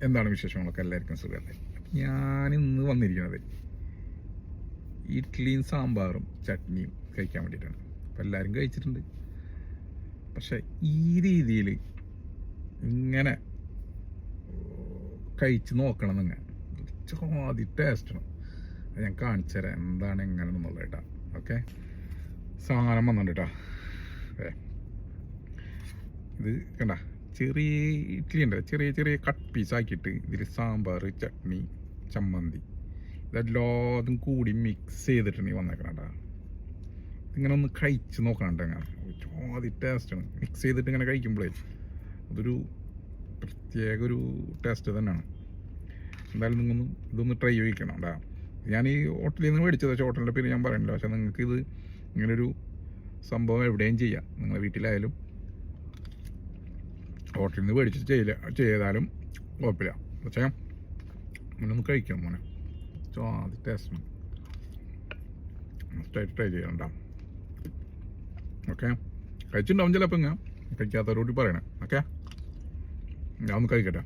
എന്താണ് വിശേഷങ്ങളൊക്കെ? എല്ലാവർക്കും സുഖമല്ലേ? ഞാനിന്ന് വന്നിരിക്കുന്നത് ഇഡ്ഡലിയും സാമ്പാറും ചട്നിയും കഴിക്കാൻ വേണ്ടിയിട്ടാണ്. അപ്പം എല്ലാവരും കഴിച്ചിട്ടുണ്ട്. പക്ഷെ ഈ രീതിയിൽ ഇങ്ങനെ കഴിച്ച് നോക്കണം നിങ്ങൾ. ആദ്യം ടേസ്റ്റാണ്. അത് ഞാൻ കാണിച്ചു തരാം എന്താണ് എങ്ങനെയെന്നുള്ളത് കേട്ടോ. ഓക്കെ, സാധനം വന്നിട്ടുണ്ട് കേട്ടോ. ഇത് കണ്ട, ചെറിയ ഇഡ്ഡലി ഉണ്ട്, ചെറിയ ചെറിയ കട്ട് പീസാക്കിയിട്ട് ഇതിൽ സാമ്പാർ, ചട്നി, ചമ്മന്തി ഇതെല്ലാതും കൂടി മിക്സ് ചെയ്തിട്ടുണ്ടെങ്കിൽ വന്നേക്കണ. ഇങ്ങനെ ഒന്ന് കഴിച്ച് നോക്കണുണ്ട്. അങ്ങനെ ആദ്യം ടേസ്റ്റാണ്. മിക്സ് ചെയ്തിട്ട് ഇങ്ങനെ കഴിക്കുമ്പോഴേ അതൊരു പ്രത്യേക ഒരു ടേസ്റ്റ് തന്നെയാണ്. എന്തായാലും നിങ്ങൊന്ന് ഇതൊന്ന് ട്രൈ ചെയ്യിക്കണം കേട്ടോ. ഞാൻ ഈ ഹോട്ടലിൽ നിന്ന് മേടിച്ചത്, പക്ഷേ ഹോട്ടലിൻ്റെ പേര് ഞാൻ പറയുന്നില്ല. പക്ഷേ നിങ്ങൾക്ക് ഇത് ഇങ്ങനൊരു സംഭവം എവിടെയും ചെയ്യാം. നിങ്ങളുടെ വീട്ടിലായാലും ഹോട്ടലിൽ നിന്ന് മേടിച്ച് ചെയ്താലും കുഴപ്പമില്ല. പക്ഷേ ഇങ്ങനൊന്ന് കഴിക്കാം മോനെ. ആദ്യം ടേസ്റ്റ് മസ്റ്റായിട്ട് ട്രൈ ചെയ്യണ്ട. ഓക്കെ, കഴിച്ചിട്ടുണ്ടാവും ചിലപ്പോൾ. ഞാൻ കഴിക്കാത്തവരോട് പറയണേ. ഓക്കെ, ഞാൻ ഒന്ന് കഴിക്കട്ടെ.